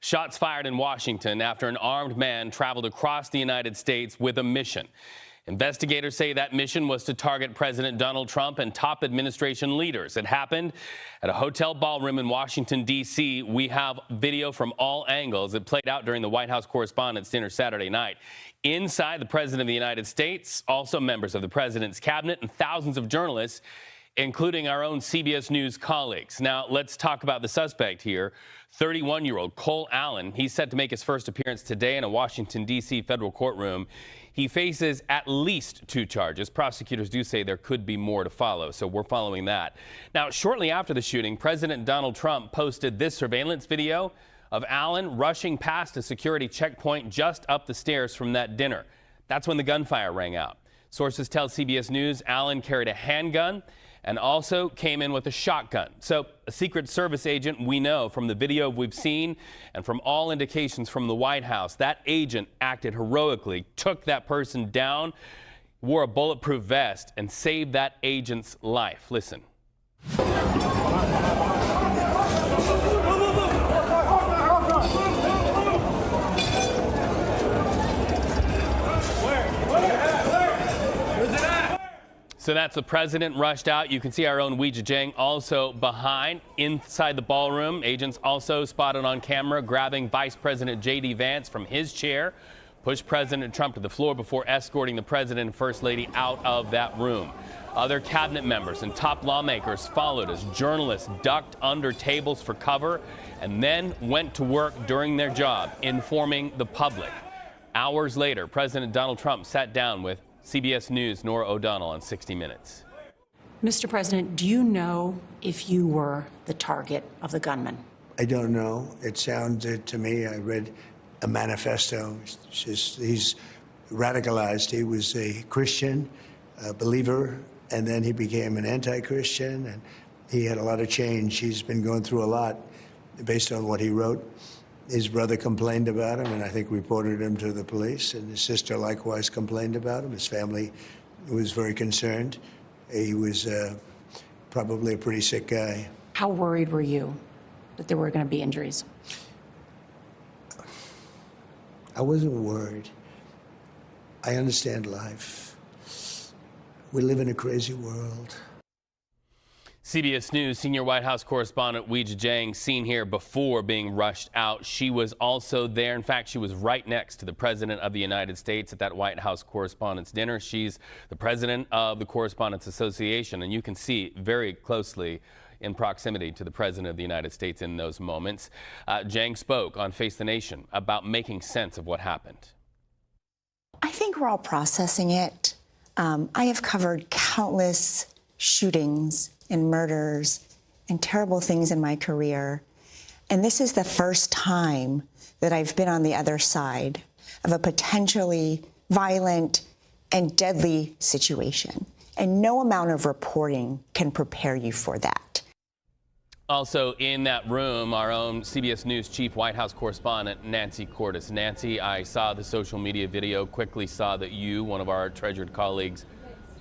Shots fired in Washington after an armed man traveled across the United States with a mission. Investigators say that mission was to target President Donald Trump and top administration leaders. It happened at a hotel ballroom in Washington, D.C. We have video from all angles. It played out during the White House Correspondents Dinner Saturday night. Inside, the President of the United States, also members of the president's cabinet, and thousands of journalists, including our own CBS News colleagues. Now, let's talk about the suspect here, 31-year-old Cole Allen. He's set to make his first appearance today in a Washington, D.C. federal courtroom. He faces at least 2 charges. Prosecutors do say there could be more to follow, so we're following that. Now, shortly after the shooting, President Donald Trump posted this surveillance video of Allen rushing past a security checkpoint just up the stairs from that dinner. That's when the gunfire rang out. Sources tell CBS News Allen carried a handgun and also came in with a shotgun. So a Secret Service agent, we know from the video we've seen and from all indications from the White House, that agent acted heroically, took that person down, wore a bulletproof vest, and saved that agent's life. Listen. So that's the president rushed out. You can see our own Weijia Jiang also behind inside the ballroom. Agents also spotted on camera grabbing Vice President J.D. Vance from his chair, pushed President Trump to the floor before escorting the president and first lady out of that room. Other cabinet members and top lawmakers followed as journalists ducked under tables for cover and then went to work during their job, informing the public. Hours later, President Donald Trump sat down with CBS News' Norah O'Donnell on 60 Minutes. Mr. President, do you know if you were the target of the gunman? I don't know. It sounded to me, I read a manifesto. He's radicalized. He was a Christian, a believer, and then he became an anti-Christian, and he had a lot of change. He's been going through a lot based on what he wrote. His brother complained about him and I think reported him to the police, and his sister likewise complained about him. His family was very concerned. He was probably a pretty sick guy. How worried were you that there were going to be injuries? I wasn't worried. I understand life. We live in a crazy world. CBS News senior White House correspondent Weijia Jiang seen here before being rushed out. She was also there. In fact, she was right next to the President of the United States at that White House Correspondents Dinner. She's the president of the Correspondents Association, and you can see very closely in proximity to the President of the United States in those moments. Jiang spoke on Face the Nation about making sense of what happened. I think we're all processing it. I have covered countless shootings and murders and terrible things in my career. And this is the first time that I've been on the other side of a potentially violent and deadly situation. And no amount of reporting can prepare you for that. Also in that room, our own CBS News chief White House correspondent Nancy Cordes. Nancy, I saw the social media video, quickly saw that you, one of our treasured colleagues,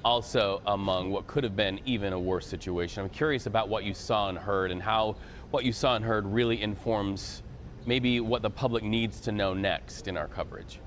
also among what could have been even a worse situation. I'm curious about what you saw and heard and how what you saw and heard really informs maybe what the public needs to know next in our coverage.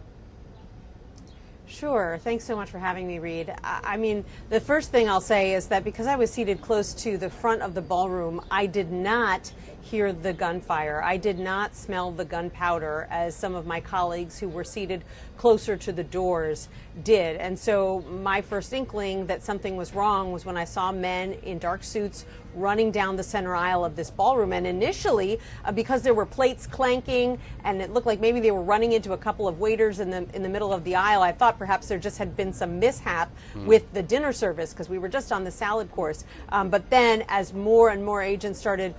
Sure. Thanks so much for having me, Reed. I mean, the first thing I'll say is that because I was seated close to the front of the ballroom, I did not hear the gunfire. I did not smell the gunpowder as some of my colleagues who were seated closer to the doors did. And so my first inkling that something was wrong was when I saw men in dark suits running down the center aisle of this ballroom. And initially, because there were plates clanking and it looked like maybe they were running into a couple of waiters in the middle of the aisle, I thought perhaps there just had been some mishap with the dinner service because we were just on the salad course. But then as more and more agents started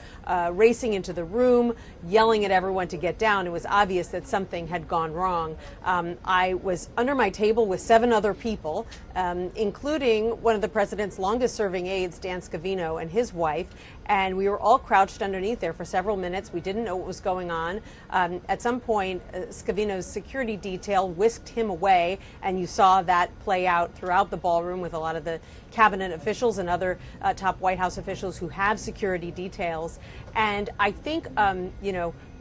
racing into the room, yelling at everyone to get down, it was obvious that something had gone wrong. I was under my table with 7 other people, including one of the president's longest serving aides, Dan Scavino, and his wife. And we were all crouched underneath there for several minutes. We didn't know what was going on. At some point, Scavino's security detail whisked him away, and you saw that play out throughout the ballroom with a lot of the cabinet officials and other top White House officials who have security details. And I think,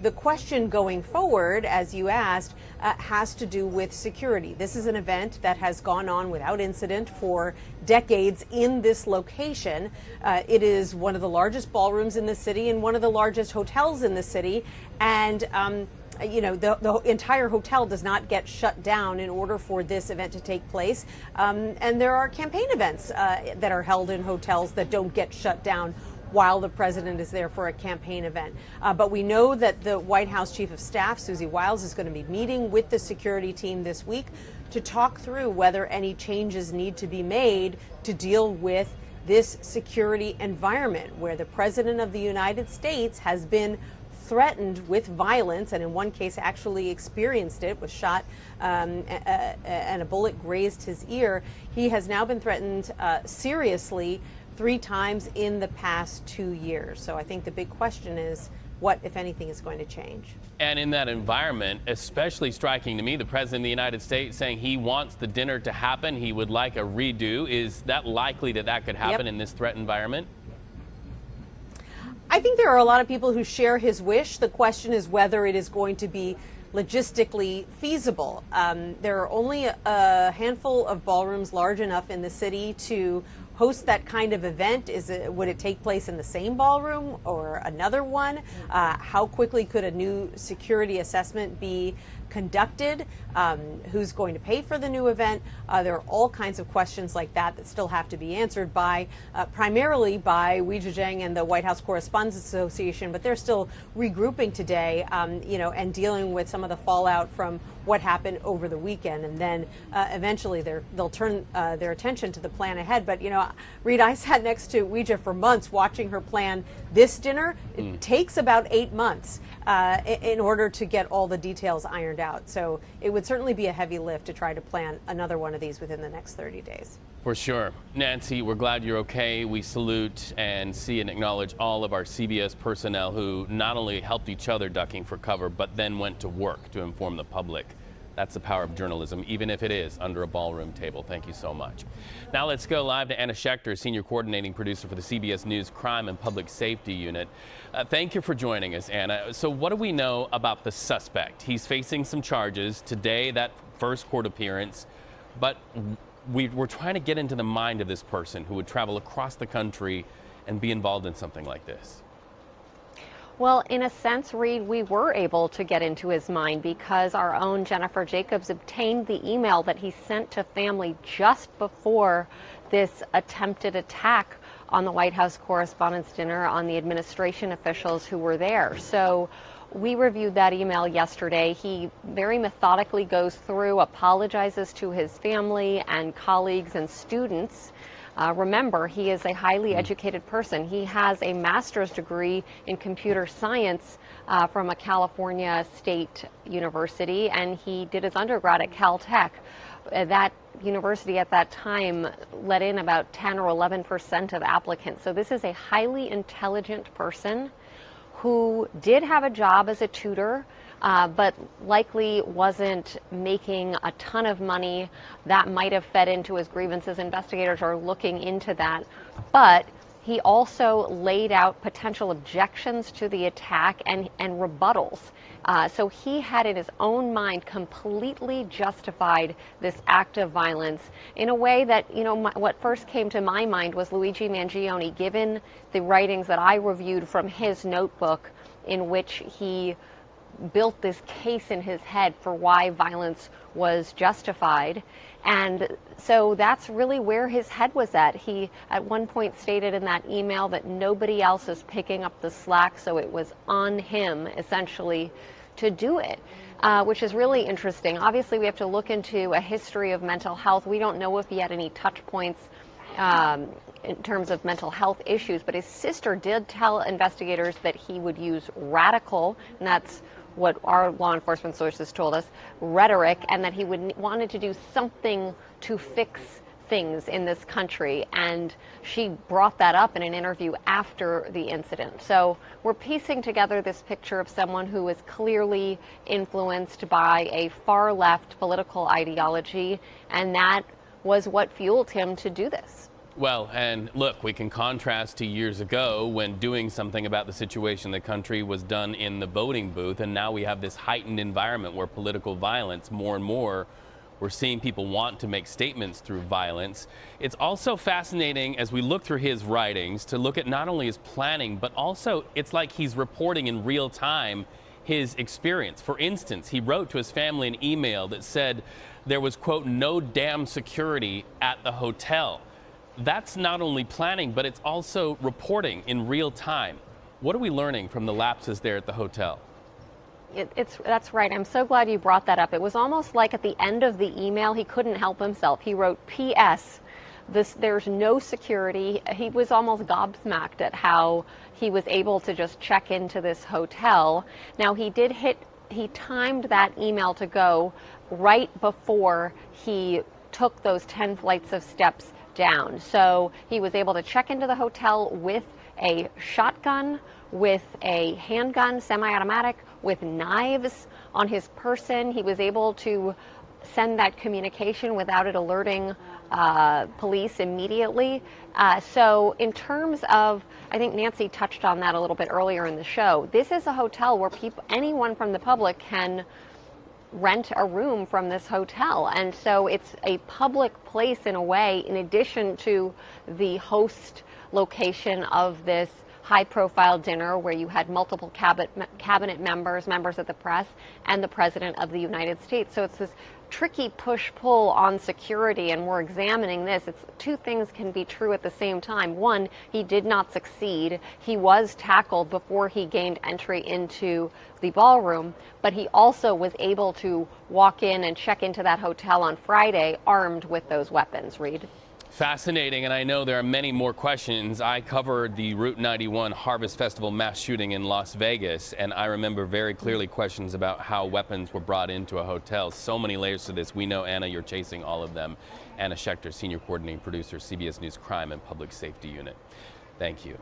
The question going forward, as you asked, has to do with security. This is an event that has gone on without incident for decades in this location. It is one of the largest ballrooms in the city and one of the largest hotels in the city. And the entire hotel does not get shut down in order for this event to take place. And there are campaign events that are held in hotels that don't get shut down while the president is there for a campaign event. But we know that the White House Chief of Staff, Susie Wiles, is going to be meeting with the security team this week to talk through whether any changes need to be made to deal with this security environment where the president of the United States has been threatened with violence, and in one case actually experienced it, was shot and a bullet grazed his ear. He has now been threatened seriously 3 times in the past 2 years. So I think the big question is what, if anything, is going to change. And in that environment, especially striking to me, the president of the United States saying he wants the dinner to happen, he would like a redo. Is that likely that could happen in this threat environment? I think there are a lot of people who share his wish. The question is whether it is going to be logistically feasible. There are only a handful of ballrooms large enough in the city to host that kind of event. Would it take place in the same ballroom or another one? How quickly could a new security assessment be conducted? Who's going to pay for the new event? There are all kinds of questions like that still have to be answered by primarily by Wei Zhejiang and the White House Correspondents Association, but they're still regrouping today, and dealing with some of the fallout from what happened over the weekend, and then eventually they'll turn their attention to the plan ahead. But Reed, I sat next to Ouija for months watching her plan this dinner. It takes about 8 months in order to get all the details ironed out. So it would certainly be a heavy lift to try to plan another one of these within the next 30 days. For sure. Nancy, we're glad you're okay. We salute and see and acknowledge all of our CBS personnel who not only helped each other ducking for cover, but then went to work to inform the public. That's the power of journalism, even if it is under a ballroom table. Thank you so much. Now let's go live to Anna Schecter, senior coordinating producer for the CBS News Crime and Public Safety Unit. Thank you for joining us, Anna. So what do we know about the suspect? He's facing some charges today, that first court appearance, but we're trying to get into the mind of this person who would travel across the country and be involved in something like this. Well, in a sense, Reed, we were able to get into his mind because our own Jennifer Jacobs obtained the email that he sent to family just before this attempted attack on the White House Correspondents' Dinner, on the administration officials who were there. So we reviewed that email yesterday. He very methodically goes through, apologizes to his family and colleagues and students. Remember, he is a highly educated person. He has a master's degree in computer science from a California state university, and he did his undergrad at Caltech. That university at that time let in about 10 or 11% of applicants. So this is a highly intelligent person who did have a job as a tutor, but likely wasn't making a ton of money. That might have fed into his grievances. Investigators are looking into that. But he also laid out potential objections to the attack and rebuttals. So he had in his own mind completely justified this act of violence in a way that, what first came to my mind was Luigi Mangione, given the writings that I reviewed from his notebook in which he built this case in his head for why violence was justified. And so that's really where his head was at. He at one point stated in that email that nobody else is picking up the slack, so it was on him essentially to do it, which is really interesting. Obviously, we have to look into a history of mental health. We don't know if he had any touch points in terms of mental health issues, but his sister did tell investigators that he would use radical, and that's what our law enforcement sources told us, rhetoric, and that he wanted to do something to fix things in this country. And she brought that up in an interview after the incident. So we're piecing together this picture of someone who is clearly influenced by a far left political ideology, and that was what fueled him to do this. Well, and look, we can contrast to years ago when doing something about the situation in the country was done in the voting booth, and now we have this heightened environment where political violence, more and more, we're seeing people want to make statements through violence. It's also fascinating as we look through his writings to look at not only his planning, but also it's like he's reporting in real time his experience. For instance, he wrote to his family an email that said there was, quote, no damn security at the hotel. That's not only planning, but it's also reporting in real time. What are we learning from the lapses there at the hotel? That's right. I'm so glad you brought that up. It was almost like at the end of the email, he couldn't help himself. He wrote, P.S. There's no security. He was almost gobsmacked at how he was able to just check into this hotel. Now, he timed that email to go right before he took those 10 flights of steps down. So he was able to check into the hotel with a shotgun, with a handgun, semi-automatic, with knives on his person. He was able to send that communication without it alerting police immediately. So in terms of, I think Nancy touched on that a little bit earlier in the show, this is a hotel where anyone from the public can rent a room from this hotel. And so it's a public place in a way, in addition to the host location of this high-profile dinner where you had multiple cabinet members, members of the press, and the President of the United States. So it's this tricky push-pull on security, and we're examining this. Two things can be true at the same time. One, he did not succeed. He was tackled before he gained entry into the ballroom, but he also was able to walk in and check into that hotel on Friday armed with those weapons. Reed? Fascinating, and I know there are many more questions. I covered the Route 91 Harvest Festival mass shooting in Las Vegas, and I remember very clearly questions about how weapons were brought into a hotel. So many layers to this. We know, Anna, you're chasing all of them. Anna Schecter, Senior Coordinating Producer, CBS News Crime and Public Safety Unit. Thank you.